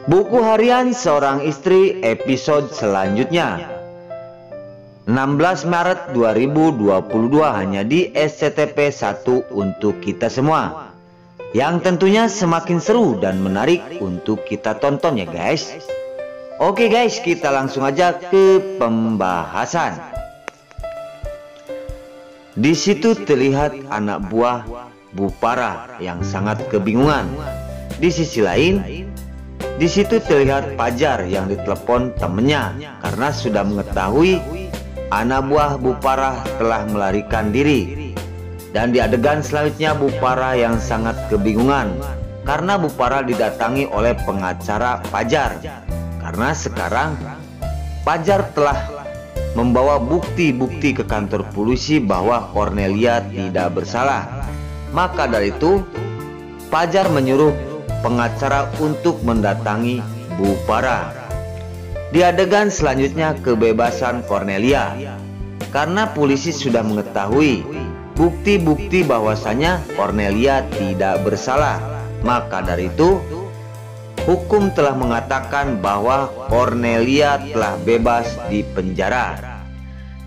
Buku harian seorang istri episode selanjutnya 16 Maret 2022 hanya di SCTP 1 untuk kita semua, yang tentunya semakin seru dan menarik untuk kita tonton ya guys. Oke guys, kita langsung aja ke pembahasan. Di situ terlihat anak buah Bupara yang sangat kebingungan. Di sisi lain, di situ terlihat Pajar yang ditelepon temennya karena sudah mengetahui anak buah Bupara telah melarikan diri. Dan di adegan selanjutnya Bupara yang sangat kebingungan karena Bupara didatangi oleh pengacara Pajar, karena sekarang Pajar telah membawa bukti-bukti ke kantor polisi bahwa Cornelia tidak bersalah. Maka dari itu Pajar menyuruh pengacara untuk mendatangi Bupara. Di adegan selanjutnya kebebasan Cornelia, karena polisi sudah mengetahui bukti-bukti bahwasanya Cornelia tidak bersalah. Maka dari itu hukum telah mengatakan bahwa Cornelia telah bebas di penjara.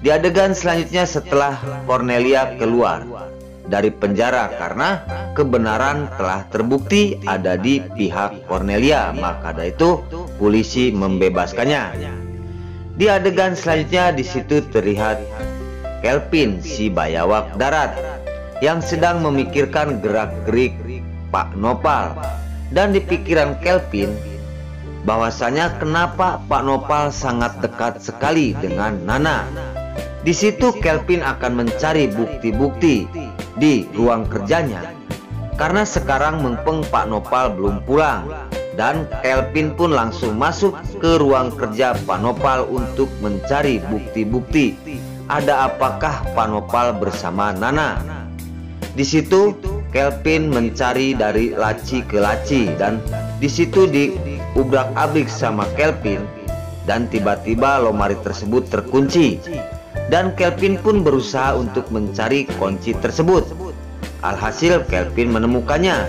Di adegan selanjutnya setelah Cornelia keluar dari penjara karena kebenaran telah terbukti ada di pihak Cornelia, maka dari itu polisi membebaskannya. Di adegan selanjutnya di situ terlihat Kelvin si bayawak darat yang sedang memikirkan gerak-gerik Pak Nopal, dan di pikiran Kelvin bahwasanya kenapa Pak Nopal sangat dekat sekali dengan Nana. Di situ Kelvin akan mencari bukti-bukti di ruang kerjanya karena sekarang mumpung Pak Nopal belum pulang, dan Kelvin pun langsung masuk ke ruang kerja Pak Nopal untuk mencari bukti-bukti ada apakah Pak Nopal bersama Nana. Di situ Kelvin mencari dari laci ke laci, dan di situ diubrak-abrik sama Kelvin, dan tiba-tiba lemari tersebut terkunci. Dan Kelvin pun berusaha untuk mencari kunci tersebut. Alhasil Kelvin menemukannya.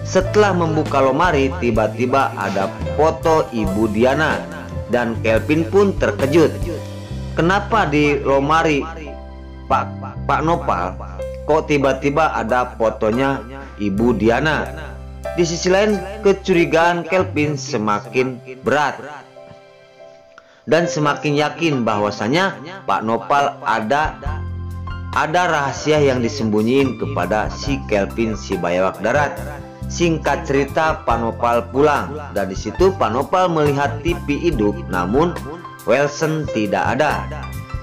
Setelah membuka lemari, tiba-tiba ada foto Ibu Diana, dan Kelvin pun terkejut. Kenapa di lemari Pak Nopal kok tiba-tiba ada fotonya Ibu Diana? Di sisi lain kecurigaan Kelvin semakin berat dan semakin yakin bahwasanya Pak Nopal ada rahasia yang disembunyiin kepada si Kelvin si bayawak darat. Singkat cerita, Pak Nopal pulang, dan di situ Pak Nopal melihat TV hidup, namun Wilson tidak ada.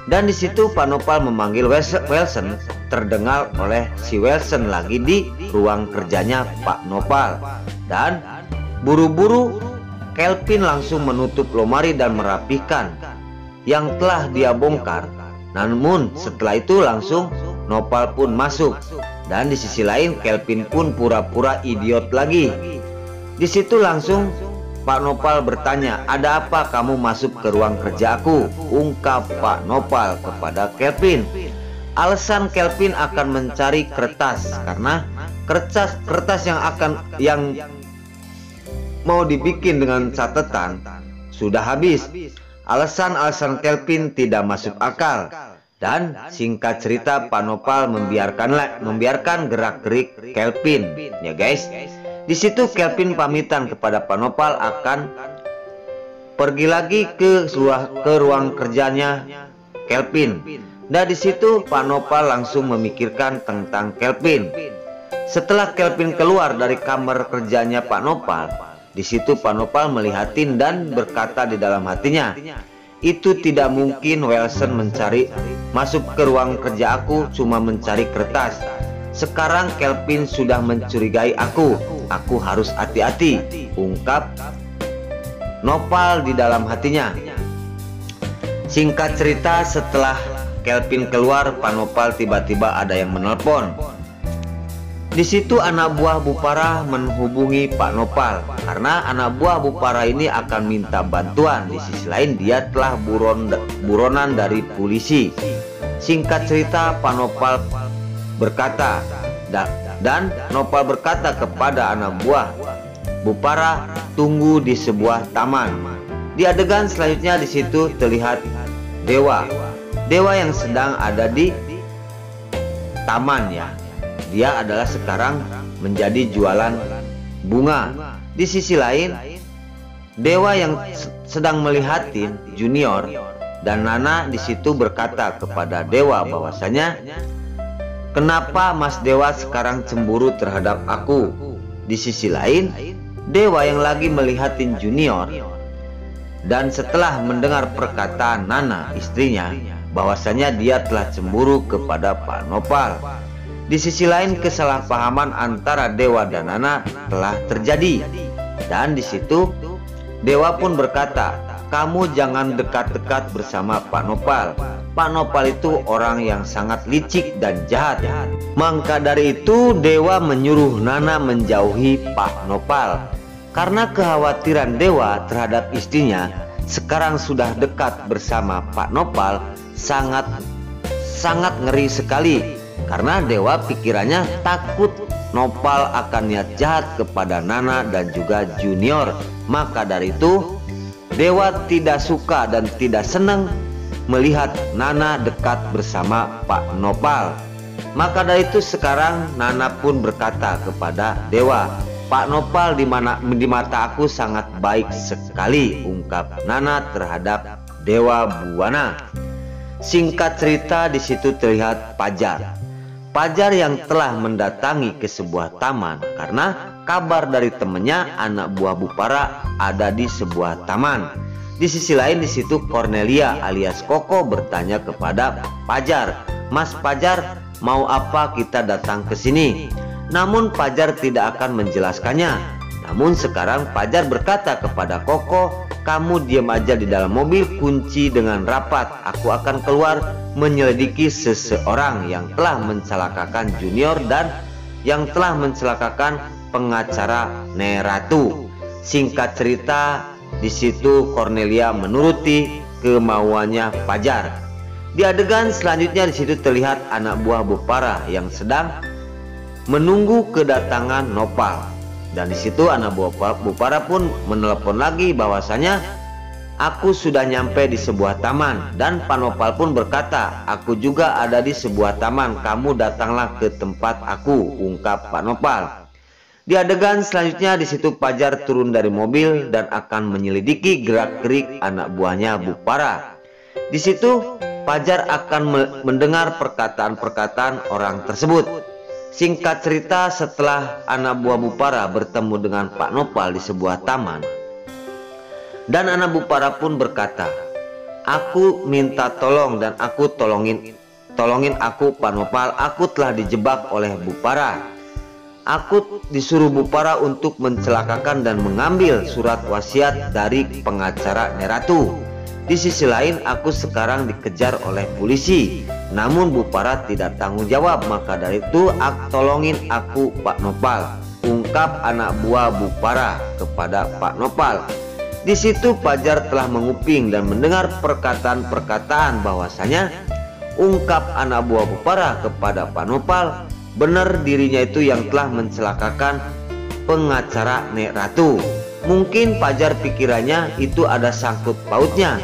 Dan di situ Pak Nopal memanggil Wilson, terdengar oleh si Wilson lagi di ruang kerjanya Pak Nopal. Dan buru-buru Kelvin langsung menutup lemari dan merapikan yang telah dia bongkar. Namun setelah itu langsung Nopal pun masuk, dan di sisi lain Kelvin pun pura-pura idiot lagi. Di situ langsung Pak Nopal bertanya, "Ada apa kamu masuk ke ruang kerja aku?" Ungkap Pak Nopal kepada Kelvin. Alasan Kelvin akan mencari kertas karena kertas yang mau dibikin dengan catatan sudah habis. Alasan Kelvin tidak masuk akal, dan singkat cerita Pak Nopal membiarkan gerak-gerik Kelvin ya guys. Di situ Kelvin pamitan kepada Pak Nopal akan pergi lagi ke ruang kerjanya Kelvin. Nah di situ Pak Nopal langsung memikirkan tentang Kelvin. Setelah Kelvin keluar dari kamar kerjanya Pak Nopal, di situ Pak Nopal melihatin dan berkata di dalam hatinya, "Itu tidak mungkin Wilson masuk ke ruang kerja aku cuma mencari kertas. Sekarang Kelvin sudah mencurigai aku harus hati-hati," ungkap Nopal di dalam hatinya. Singkat cerita, setelah Kelvin keluar, Pak Nopal tiba-tiba ada yang menelpon. Di situ anak buah Bupara menghubungi Pak Nopal karena anak buah Bupara ini akan minta bantuan. Di sisi lain dia telah buronan dari polisi. Singkat cerita, Pak Nopal berkata, dan Nopal berkata kepada anak buah Bupara tunggu di sebuah taman. Di adegan selanjutnya di situ terlihat Dewa. Dewa yang sedang ada di taman ya. Dia adalah sekarang menjadi jualan bunga. Di sisi lain, Dewa yang sedang melihatin Junior dan Nana di situ berkata kepada Dewa bahwasanya, "Kenapa Mas Dewa sekarang cemburu terhadap aku?" Di sisi lain, Dewa yang lagi melihatin Junior dan setelah mendengar perkataan Nana istrinya bahwasanya dia telah cemburu kepada Pak Nopal. Di sisi lain, kesalahpahaman antara Dewa dan Nana telah terjadi. Dan di situ Dewa pun berkata, "Kamu jangan dekat-dekat bersama Pak Nopal. Pak Nopal itu orang yang sangat licik dan jahat." Maka dari itu Dewa menyuruh Nana menjauhi Pak Nopal. Karena kekhawatiran Dewa terhadap istrinya sekarang sudah dekat bersama Pak Nopal, sangat ngeri sekali. Karena Dewa pikirannya takut Nopal akan niat jahat kepada Nana dan juga Junior. Maka dari itu Dewa tidak suka dan tidak senang melihat Nana dekat bersama Pak Nopal. Maka dari itu sekarang Nana pun berkata kepada Dewa, "Pak Nopal di mata aku sangat baik sekali," ungkap Nana terhadap Dewa Buwana. Singkat cerita di situ terlihat Pajar. Pajar yang telah mendatangi ke sebuah taman karena kabar dari temannya anak buah Bupara ada di sebuah taman. Di sisi lain di situ Cornelia alias Koko bertanya kepada Pajar, "Mas Pajar, mau apa kita datang ke sini?" Namun Pajar tidak akan menjelaskannya. Namun sekarang Pajar berkata kepada Koko, "Kamu diam aja di dalam mobil, kunci dengan rapat. Aku akan keluar menyelidiki seseorang yang telah mencelakakan Junior dan yang telah mencelakakan pengacara Neratu." Singkat cerita, di situ Cornelia menuruti kemauannya Pajar. Di adegan selanjutnya di situ terlihat anak buah Bupara yang sedang menunggu kedatangan Nopal. Dan di situ anak buah Bupara pun menelepon lagi bahwasanya, "Aku sudah nyampe di sebuah taman." Dan Pak Nopal pun berkata, "Aku juga ada di sebuah taman, kamu datanglah ke tempat aku," ungkap Pak Nopal. Di adegan selanjutnya di situ Pajar turun dari mobil dan akan menyelidiki gerak-gerik anak buahnya Bupara. Di situ Pajar akan mendengar perkataan-perkataan orang tersebut. Singkat cerita, setelah anak buah Bupara bertemu dengan Pak Nopal di sebuah taman, dan anak Bupara pun berkata, "Aku minta tolong dan aku tolongin aku Pak Nopal, aku telah dijebak oleh Bupara. Aku disuruh Bupara untuk mencelakakan dan mengambil surat wasiat dari pengacara Neratu. Di sisi lain aku sekarang dikejar oleh polisi. Namun Bupara tidak tanggung jawab, maka dari itu tolongin aku Pak Nopal," ungkap anak buah Bupara kepada Pak Nopal. Di situ Pajar telah menguping dan mendengar perkataan-perkataan bahwasanya ungkap anak buah Bupara kepada Pak Nopal, benar dirinya itu yang telah mencelakakan pengacara Neratu. Mungkin Pajar pikirannya itu ada sangkut pautnya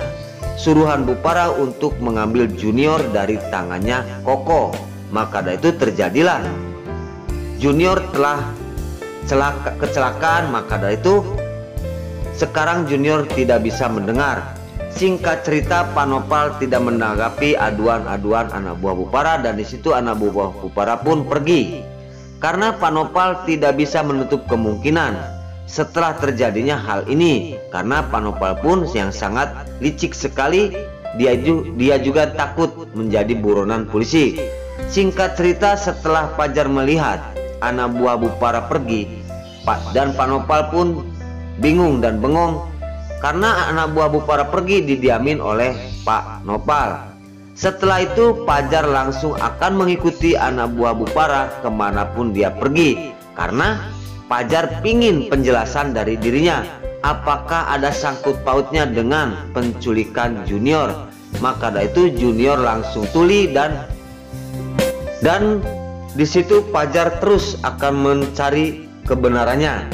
suruhan Bupara untuk mengambil Junior dari tangannya Koko. Maka dari itu terjadilah Junior telah kecelakaan. Maka dari itu sekarang Junior tidak bisa mendengar. Singkat cerita, Pak Nopal tidak menanggapi aduan-aduan anak buah Bupara, dan di situ anak buah Bupara pun pergi. Karena Pak Nopal tidak bisa menutup kemungkinan setelah terjadinya hal ini, karena Pak Nopal pun yang sangat licik sekali, dia juga takut menjadi buronan polisi. Singkat cerita, setelah Pajar melihat anak buah Bupara pergi, dan Pak Nopal pun bingung dan bengong karena anak buah Bupara pergi didiamin oleh Pak Nopal. Setelah itu Pajar langsung akan mengikuti anak buah Bupara kemanapun dia pergi, karena Pajar pingin penjelasan dari dirinya, apakah ada sangkut pautnya dengan penculikan Junior. Maka dari itu Junior langsung tuli dan di situ Pajar terus akan mencari kebenarannya.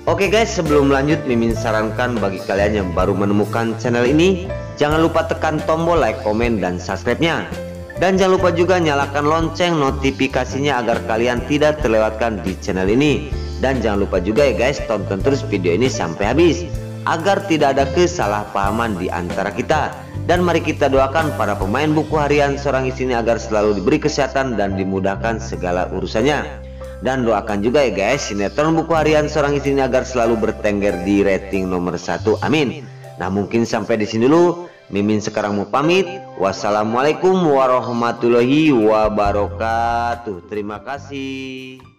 Oke guys, sebelum lanjut Mimin sarankan bagi kalian yang baru menemukan channel ini, jangan lupa tekan tombol like, komen, dan subscribe-nya. Dan jangan lupa juga nyalakan lonceng notifikasinya agar kalian tidak terlewatkan di channel ini. Dan jangan lupa juga ya guys, tonton terus video ini sampai habis agar tidak ada kesalahpahaman di antara kita. Dan mari kita doakan para pemain buku harian Seorang Istri ini agar selalu diberi kesehatan dan dimudahkan segala urusannya. Dan doakan juga ya guys, sinetron buku harian Seorang Istri ini agar selalu bertengger di rating nomor 1. Amin. Nah, mungkin sampai di sini dulu. Mimin sekarang mau pamit. Wassalamualaikum warahmatullahi wabarakatuh. Terima kasih.